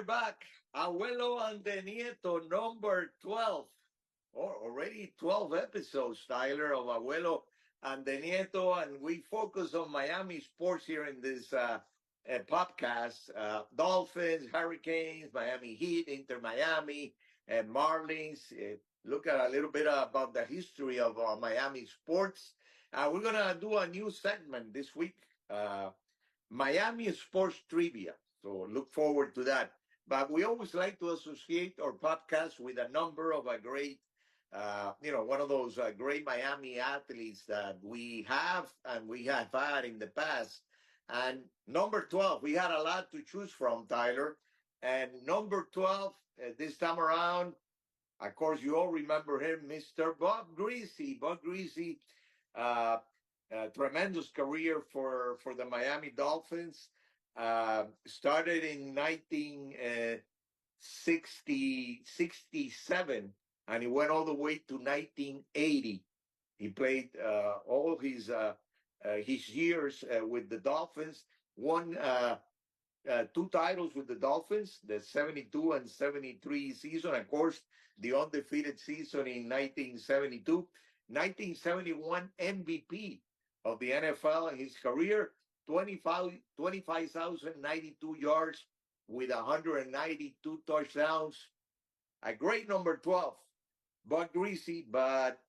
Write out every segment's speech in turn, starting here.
back. Abuelo and the Nieto, number 12. Or already 12 episodes, Tyler, of Abuelo and the Nieto. And we focus on Miami sports here in this podcast. Dolphins, Hurricanes, Miami Heat, Inter Miami, and Marlins. Look at a little bit about the history of Miami sports. We're going to do a new segment this week. Miami sports trivia. So look forward to that. But we always like to associate our podcast with a number of a great, one of those great Miami athletes that we have and we have had in the past. And number 12, we had a lot to choose from, Tyler. And number 12, this time around, of course, you all remember him, Mr. Bob Greasy. Bob Greasy, tremendous career for the Miami Dolphins. Started in 1967, and he went all the way to 1980. He played all his years with the Dolphins, won two titles with the Dolphins, the 72 and 73 season, of course, the undefeated season in 1972, 1971 MVP of the NFL in his career, 25,092 yards with 192 touchdowns. A great number 12, Bud Greasy, but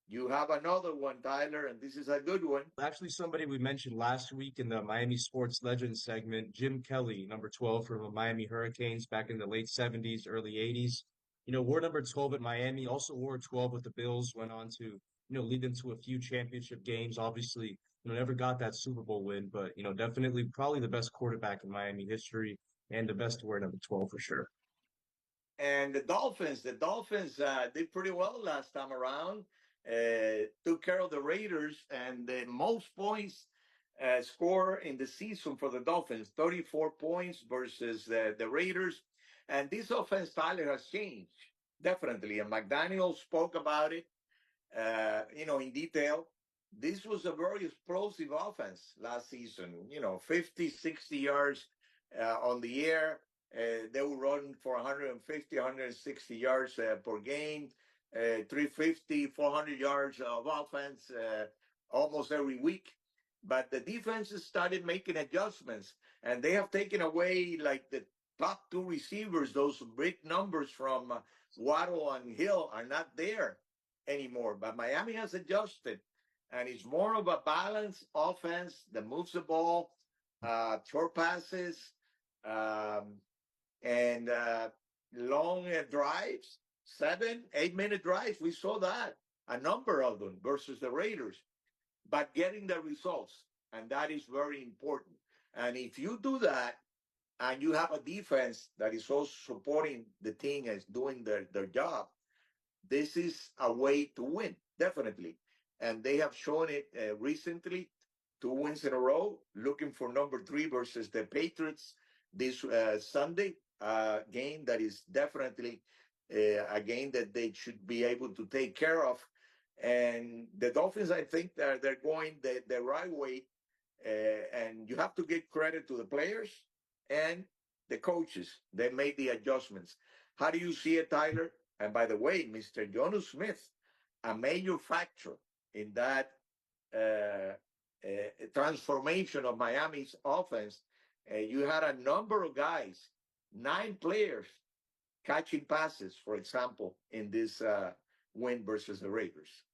you have another one, Tyler, and this is a good one. Actually, somebody we mentioned last week in the Miami Sports Legends segment, Jim Kelly, number 12 from the Miami Hurricanes back in the late 70s, early 80s. Wore number 12 at Miami, also wore 12 with the Bills, went on to, lead them to a few championship games. Obviously, never got that Super Bowl win, but, definitely probably the best quarterback in Miami history and the best to wear number 12 for sure. And the Dolphins did pretty well last time around. Took care of the Raiders, and the most points score in the season for the Dolphins, 34 points versus the Raiders. And this offense, Tyler, has changed, definitely. And McDaniel spoke about it, in detail. This was a very explosive offense last season, 50, 60 yards on the air. They will run for 150, 160 yards per game. 350, 400 yards of offense almost every week. But the defenses started making adjustments, and they have taken away like the top two receivers. Those big numbers from Waddle and Hill are not there anymore. But Miami has adjusted, and it's more of a balanced offense that moves the ball, short passes, and long drives. 7, 8 minute drives. We saw that, a number of them versus the Raiders, but getting the results. And that is very important. And if you do that and you have a defense that is also supporting the team as doing their job, this is a way to win, definitely. And they have shown it recently, 2 wins in a row, looking for number 3 versus the Patriots this Sunday game that is definitely a game that they should be able to take care of. And the Dolphins, I think they're going the right way. And you have to give credit to the players and the coaches. They made the adjustments. How do you see it, Tyler? And by the way, Mr. Jonnu Smith, a major factor in that transformation of Miami's offense. You had a number of guys, 9 players, catching passes, for example, in this win versus the Raiders.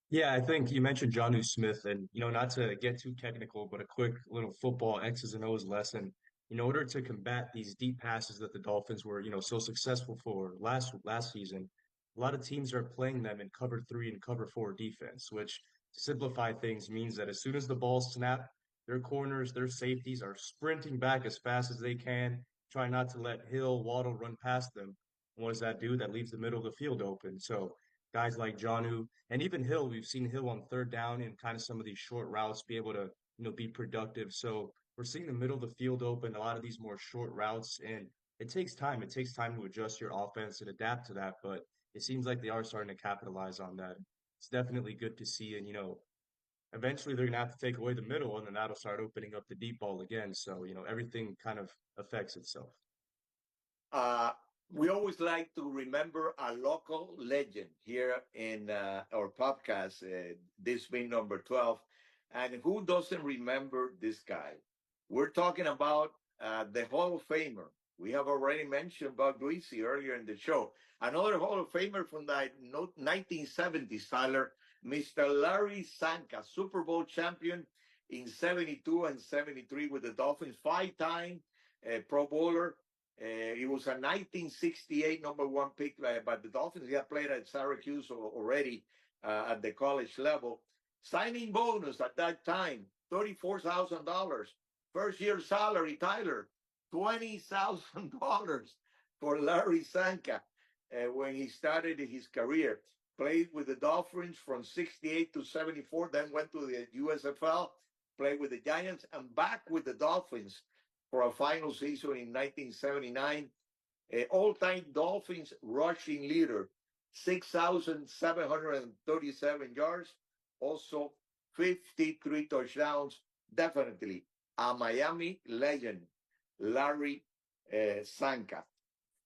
Yeah, I think you mentioned Jonnu Smith, and not to get too technical, but a quick little football X's and O's lesson. In order to combat these deep passes that the Dolphins were, so successful for last season, a lot of teams are playing them in cover 3 and cover 4 defense, which to simplify things means that as soon as the ball snapped, their corners, their safeties are sprinting back as fast as they can, trying not to let Hill, Waddle run past them. And what does that do? That leaves the middle of the field open. So guys like Jonnu and even Hill, we've seen Hill on third down and kind of some of these short routes be able to, be productive. So we're seeing the middle of the field open, a lot of these more short routes, and it takes time. It takes time to adjust your offense and adapt to that, but it seems like they are starting to capitalize on that. It's definitely good to see. And, eventually they're going to have to take away the middle, and then that'll start opening up the deep ball again. So, everything kind of affects itself. Uh, we always like to remember a local legend here in our podcast, this being number 12. And who doesn't remember this guy? We're talking about the Hall of Famer. We have already mentioned about Greasy earlier in the show. Another Hall of Famer from the 1970s, Tyler, Mr. Larry Sanka, Super Bowl champion in 72 and 73 with the Dolphins, five-time Pro Bowler. He was a 1968 number one pick by the Dolphins. He had played at Syracuse already at the college level. Signing bonus at that time, $34,000. First year salary, Tyler, $20,000 for Larry Sanka when he started his career. Played with the Dolphins from 68 to 74, then went to the USFL, played with the Giants, and back with the Dolphins for a final season in 1979. All-time Dolphins rushing leader, 6,737 yards, also 53 touchdowns. Definitely a Miami legend, Larry Sanka.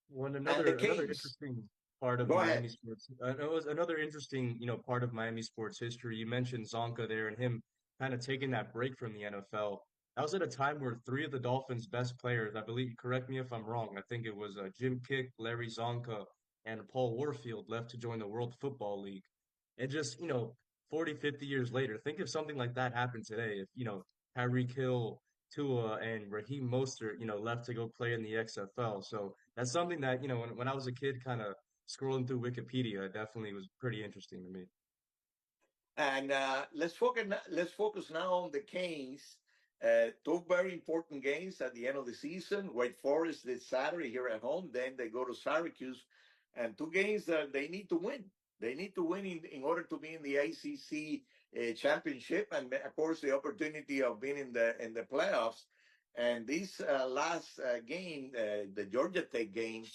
When And the another Canes, interesting part of go ahead. Miami sports, it was another interesting, part of Miami sports history. You mentioned Zonka there and him kind of taking that break from the NFL. That was at a time where three of the Dolphins' best players, I believe, correct me if I'm wrong, I think it was Jim Kick, Larry Zonka, and Paul Warfield left to join the World Football League. And just, 40, 50 years later, think if something like that happened today, if, Tyreek Hill, Tua, and Raheem Mostert, left to go play in the XFL. So that's something that, when I was a kid, kind of scrolling through Wikipedia, it definitely was pretty interesting to me. And let's focus now on the Canes. Two very important games at the end of the season. Wake Forest this Saturday here at home. Then they go to Syracuse, and two games that they need to win. They need to win in order to be in the ACC championship, and of course the opportunity of being in the playoffs. And this last game, the Georgia Tech game,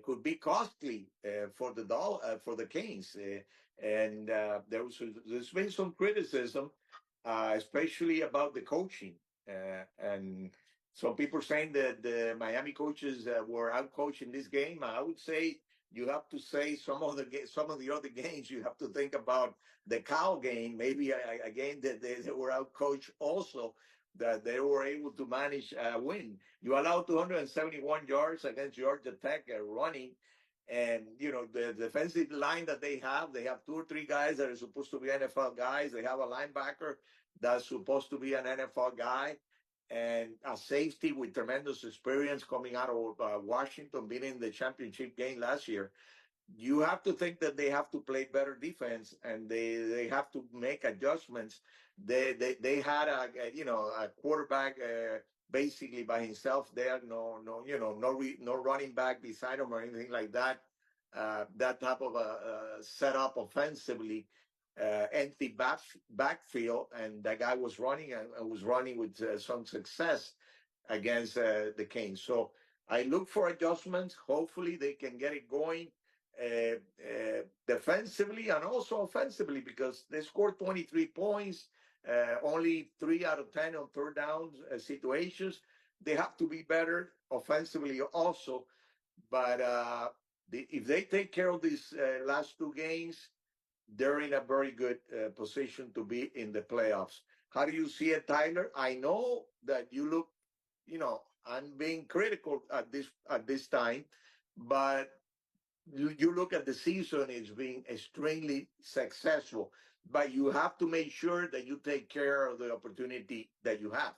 could be costly for the Canes. And there's been some criticism, especially about the coaching, and some people saying that the Miami coaches were out coaching this game. I would say you have to say some of the other games. You have to think about the Cal game, maybe a game that they were out coached also. That they were able to manage a win. You allowed 271 yards against Georgia Tech running, and the defensive line that they have two or three guys that are supposed to be NFL guys. They have a linebacker that's supposed to be an NFL guy, and a safety with tremendous experience coming out of Washington, being in the championship game last year. You have to think that they have to play better defense, and they have to make adjustments. They had a quarterback basically by himself there. No running back beside him or anything like that. That type of a setup offensively, empty backfield, and that guy was running and was running with some success against the Canes. So I look for adjustments. Hopefully they can get it going defensively and also offensively, because they scored 23 points, only 3 out of 10 on third down situations. They have to be better offensively also. But if they take care of these last two games, they're in a very good position to be in the playoffs. How do you see it, Tyler? I know that you look, I'm being critical at this time, but you look at the season as being extremely successful, but you have to make sure that you take care of the opportunity that you have.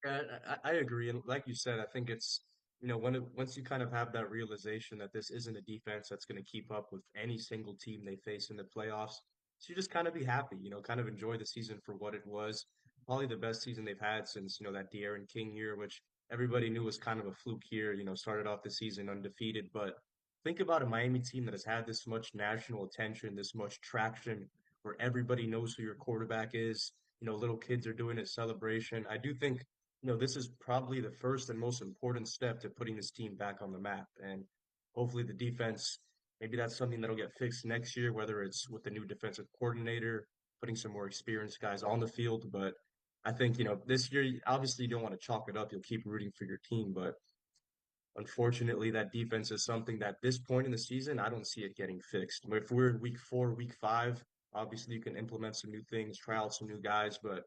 Yeah, I agree. And like you said, I think it's, once you kind of have that realization that this isn't a defense that's going to keep up with any single team they face in the playoffs, so you just kind of be happy, kind of enjoy the season for what it was. Probably the best season they've had since, that De'Aaron King year, which everybody knew was kind of a fluke year, started off the season undefeated. But think about a Miami team that has had this much national attention, this much traction, where everybody knows who your quarterback is. Little kids are doing a celebration. I do think this is probably the first and most important step to putting this team back on the map. And hopefully the defense, maybe that's something that'll get fixed next year, whether it's with the new defensive coordinator, putting some more experienced guys on the field. But I think, this year, obviously you don't want to chalk it up. You'll keep rooting for your team, but unfortunately, that defense is something that this point in the season, I don't see it getting fixed. If we're in week 4, week 5, obviously you can implement some new things, try out some new guys, but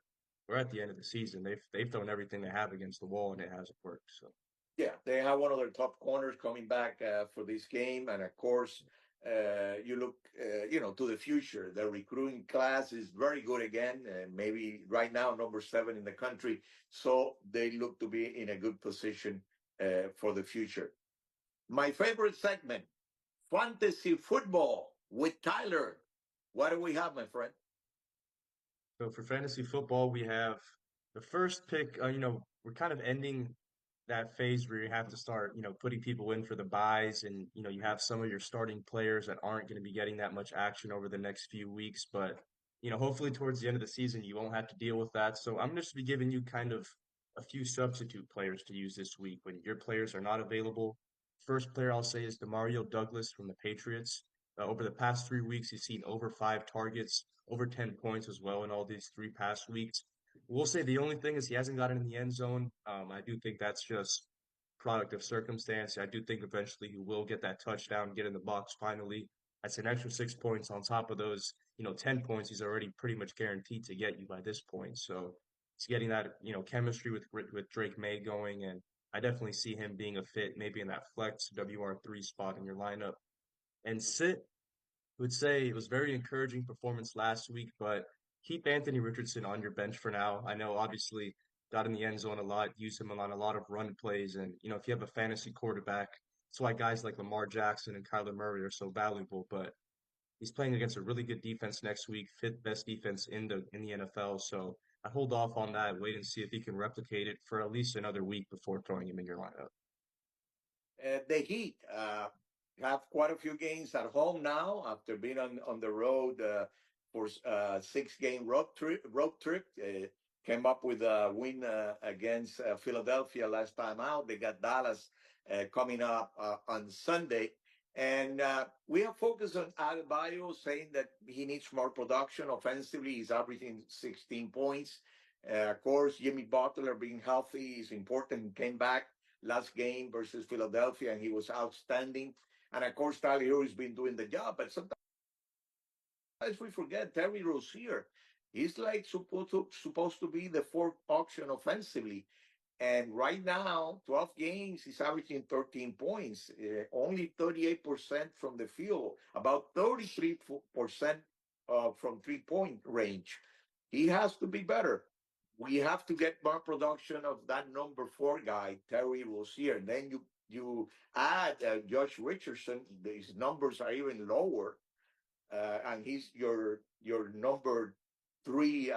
we're at the end of the season. They've thrown everything they have against the wall and it hasn't worked. So Yeah, they have one of their top corners coming back for this game, and of course, you look, to the future. The recruiting class is very good again, and maybe right now number 7 in the country. So they look to be in a good position for the future. My favorite segment, fantasy football with Tyler. What do we have, my friend? So for fantasy football, we have the first pick. We're kind of ending that phase where you have to start, putting people in for the buys, and you have some of your starting players that aren't going to be getting that much action over the next few weeks. But hopefully towards the end of the season, you won't have to deal with that. So I'm just be giving you kind of a few substitute players to use this week when your players are not available. First player I'll say is Demario Douglas from the Patriots. Over the past 3 weeks, he's seen over 5 targets, over 10 points as well in all these 3 past weeks. We'll say the only thing is he hasn't gotten in the end zone. I do think that's just product of circumstance. I do think eventually he will get that touchdown, get in the box finally. That's an extra 6 points on top of those, 10 points he's already pretty much guaranteed to get you by this point. So he's getting that, chemistry with Drake May going, and I definitely see him being a fit, maybe in that flex WR3 spot in your lineup. And sit would say it was very encouraging performance last week, but keep Anthony Richardson on your bench for now. I know obviously got in the end zone a lot, use him on a lot of run plays, and if you have a fantasy quarterback, that's why guys like Lamar Jackson and Kyler Murray are so valuable. But he's playing against a really good defense next week, fifth best defense in the NFL. So I hold off on that, wait and see if he can replicate it for at least another week before throwing him in your lineup. The Heat have quite a few games at home now after being on the road for 6 game road trip. Came up with a win against Philadelphia last time out. They got Dallas coming up on Sunday. And we have focused on Abuelo, saying that he needs more production offensively. He's averaging 16 points. Of course, Jimmy Butler being healthy is important. He came back last game versus Philadelphia, and he was outstanding. And of course, Tyler Hero has been doing the job, but sometimes we forget Terry Rozier. He's like supposed to be the fourth option offensively. And right now, 12 games, he's averaging 13 points, only 38% from the field, about 33% from 3-point range. He has to be better. We have to get more production of that number 4 guy, Terry Rozier. And then you add Josh Richardson, his numbers are even lower, and he's your number 3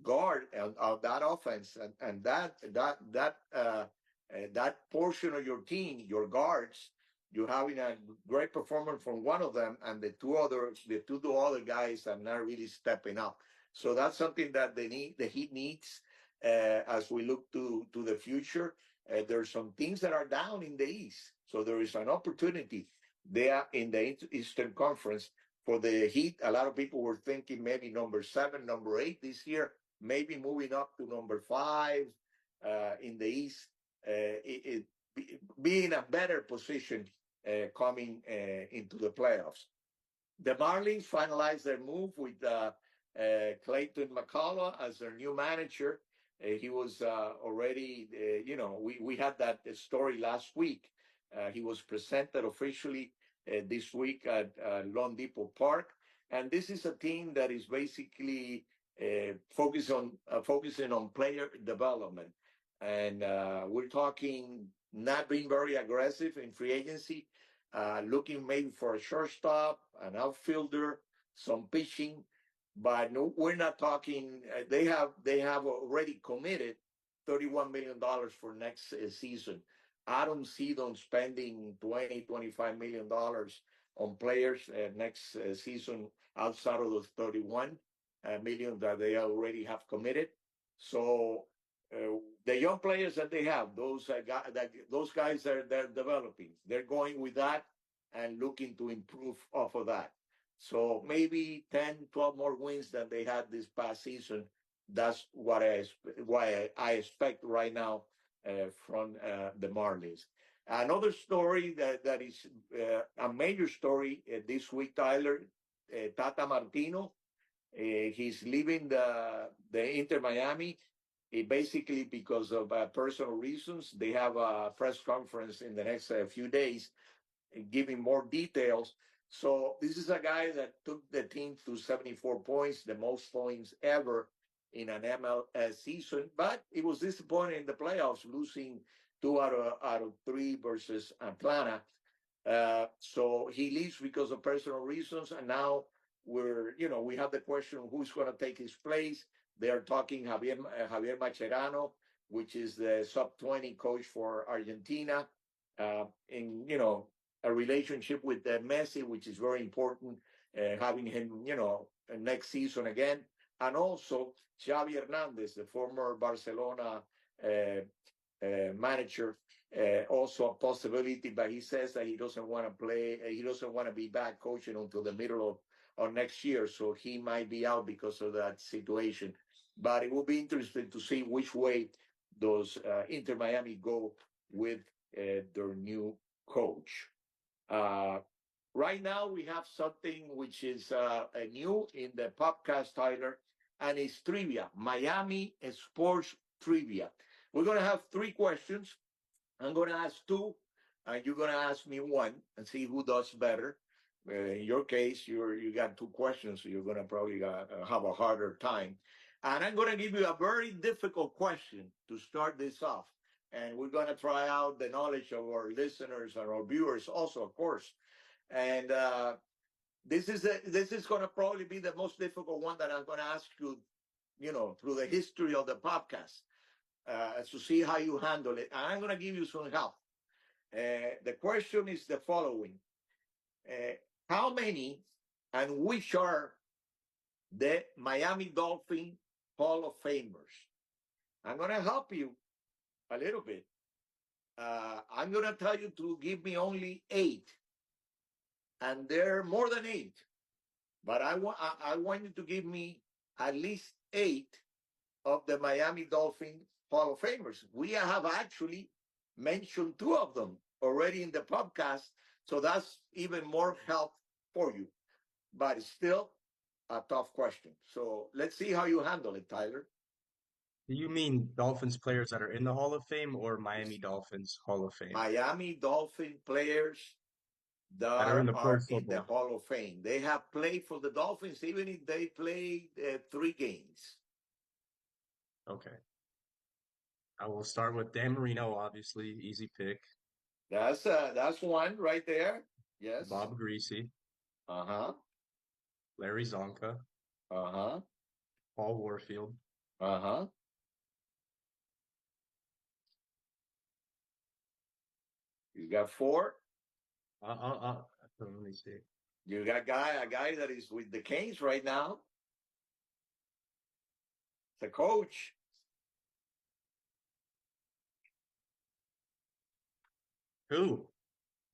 guard of that offense, and that portion of your team, your guards, you're having a great performance from one of them, and the two other guys are not really stepping up. So that's something that the Heat needs as we look to the future. There's some things that are down in the East, so there is an opportunity there in the Eastern Conference for the Heat. A lot of people were thinking maybe number 7, number 8 this year, maybe moving up to number 5 in the East, be in a better position coming into the playoffs. The Marlins finalized their move with Clayton McCullough as their new manager. He was already, we had that story last week. He was presented officially this week at Lone Depot Park. And this is a team that is basically focusing on player development. And we're talking not being very aggressive in free agency, looking maybe for a shortstop, an outfielder, some pitching. But no, we're not talking. They have already committed $31 million for next season. I don't see them spending $20-25 million on players next season outside of those 31 million that they already have committed. So the young players that they have, those guys they're developing. They're going with that and looking to improve off of that. So maybe 10, 12 more wins than they had this past season. That's why I expect right now from the Marlins. Another story that is a major story this week, Tyler, Tata Martino. He's leaving the Inter Miami. Basically, because of personal reasons, they have a press conference in the next few days, giving more details. So this is a guy that took the team to 74 points, the most points ever in an MLS season. But it was disappointing in the playoffs, losing two out of three versus Atlanta. So he leaves because of personal reasons, and now we have the question of who's going to take his place. They are talking Javier Mascherano, which is the sub 20 coach for Argentina, in a relationship with Messi, which is very important, having him next season again, and also Xavi Hernandez, the former Barcelona manager, also a possibility, but he says that he doesn't want to play. He doesn't want to be back coaching until the middle of next year, so he might be out because of that situation. But it will be interesting to see which way those Inter Miami go with their new coach. Uh, right now, we have something which is new in the podcast, Tyler, and it's trivia, Miami sports trivia. We're going to have three questions. I'm going to ask two, and you're going to ask me one, and see who does better. In your case, you got two questions, so you're going to probably have a harder time. And I'm going to give you a very difficult question to start this off. And we're going to try out the knowledge of our listeners and our viewers also, of course. And this is going to probably be the most difficult one that I'm going to ask you, through the history of the podcast, to see how you handle it. And I'm going to give you some help. The question is the following. How many and which are the Miami Dolphin Hall of Famers? I'm going to help you a little bit. I'm going to tell you to give me only 8. And there are more than 8. But I want you to give me at least 8 of the Miami Dolphin Hall of Famers. We have actually mentioned 2 of them already in the podcast, so that's even more help for you. But it's still a tough question. So let's see how you handle it, Tyler. Do you mean Dolphins players that are in the Hall of Fame or Miami Dolphins Hall of Fame Miami Dolphin players that are in that the pro are in the football? Hall of Fame. They have played for the Dolphins, even if they played 3 games. Okay. I will start with Dan Marino, obviously, easy pick. That's one right there. Yes. Bob Greasy, Uh-huh. Larry Zonka, Uh-huh. Paul Warfield, Uh-huh. You got 4. let me see. You got a guy that is with the Canes right now. The coach. Who?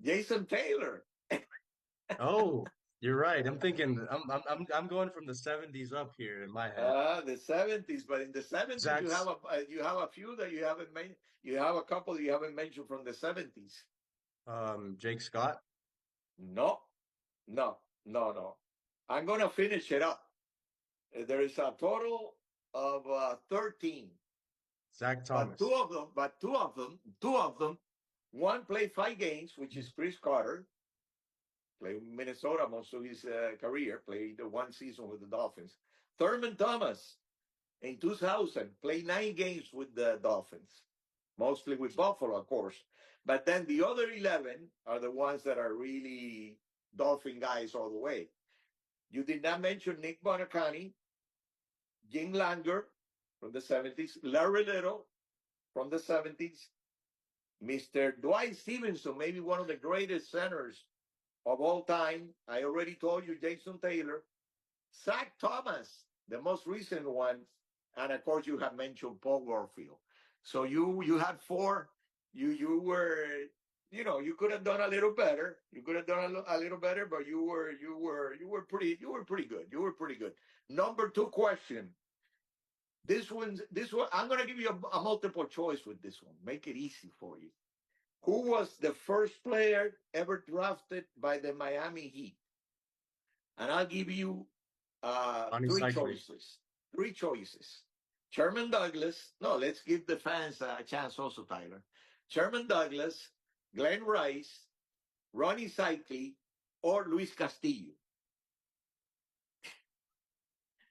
Jason Taylor. Oh, you're right. I'm going from the 70s up here in my head. The 70s, but in the 70s Zach's you have a few that you haven't made. You have a couple you haven't mentioned from the 70s. Jake Scott, No, no, no, no. I'm gonna finish it up. There is a total of 13, Zach but Thomas. two of them, one played 5 games, which is Chris Carter, played Minnesota most of his career, played 1 season with the Dolphins. Thurman Thomas in 2000 played 9 games with the Dolphins, mostly with Buffalo, of course. But then the other 11 are the ones that are really Dolphin guys all the way. You did not mention Nick Bonacani, Jim Langer from the 70s, Larry Little from the 70s, Mr. Dwight Stevenson, maybe one of the greatest centers of all time. I already told you Jason Taylor, Zach Thomas, the most recent one, and of course you have mentioned Paul Warfield. So you had 4. You were you could have done a little better. You could have done a little better, but you were pretty good. You were pretty good. Number 2 question. This one I'm going to give you a multiple choice with this one. Make it easy for you. Who was the first player ever drafted by the Miami Heat? And I'll give you Ronnie three Cycli. choices. Three choices. Sherman Douglas. No, let's give the fans a chance also, Tyler. Sherman Douglas, Glenn Rice, Ronnie Cycli, or Luis Castillo.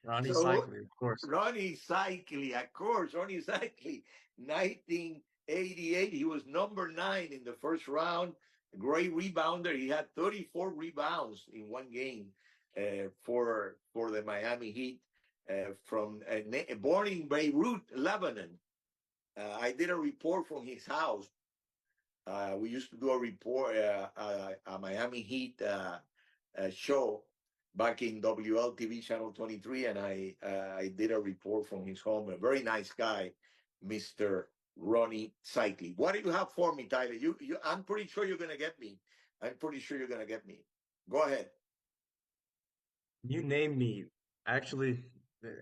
Ronnie So Cycli, of course. Ronnie Cycli, of course, Ronnie Cycli, 1988. He was number 9 in the first round. Great rebounder. He had 34 rebounds in one game for the Miami Heat. Born in Beirut, Lebanon. I did a report from his house. We used to do a report, a Miami Heat show back in WLTV Channel 23, and I did a report from his home. A very nice guy, Mr. Ronnie Cycli. What do you have for me, Tyler? I'm pretty sure you're gonna get me. I'm pretty sure you're gonna get me. Go ahead. You named me. Actually,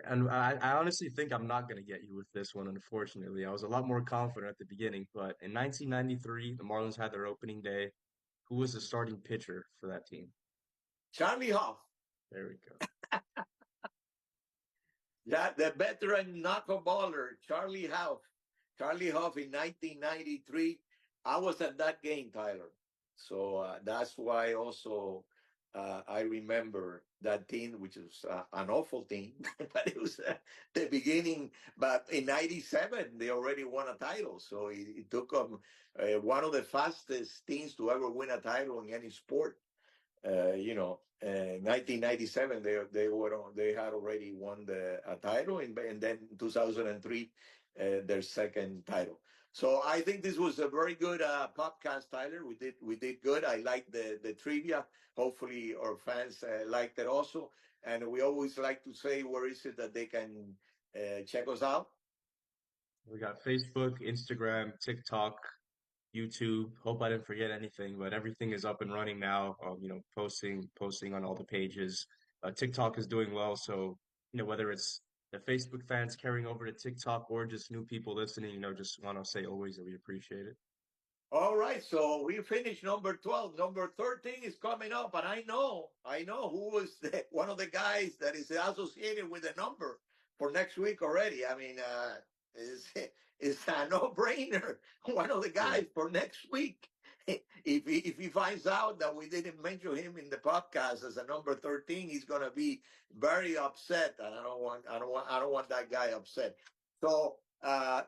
and I honestly think I'm not going to get you with this one, unfortunately. I was a lot more confident at the beginning, but in 1993, the Marlins had their opening day. Who was the starting pitcher for that team? Charlie Hoff. There we go. Yeah, the veteran knuckleballer, Charlie Hoff. Charlie Hoff in 1993. I was at that game, Tyler. So that's why also I remember that team, which was an awful team, but it was the beginning. But in 97, they already won a title. So it took them one of the fastest teams to ever win a title in any sport. 1997 they had already won the a title, and then 2003 their second title. So I think this was a very good podcast, Tyler. We did good. I like the trivia. Hopefully our fans liked it also. And we always like to say, where is it that they can check us out? We got Facebook, Instagram, TikTok, YouTube. Hope I didn't forget anything, but everything is up and running now. Posting on all the pages. TikTok is doing well, so whether it's the Facebook fans carrying over to TikTok or just new people listening, just want to say always that we appreciate it. All right, so we finished number 12. Number 13 is coming up, and I know who was one of the guys that is associated with the number for next week already. I mean, it's a no-brainer. One of the Yeah, guys for next week. If he finds out that we didn't mention him in the podcast as a number 13, he's gonna be very upset, and I don't want that guy upset. So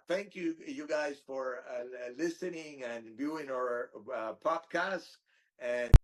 thank you guys for listening and viewing our podcast. And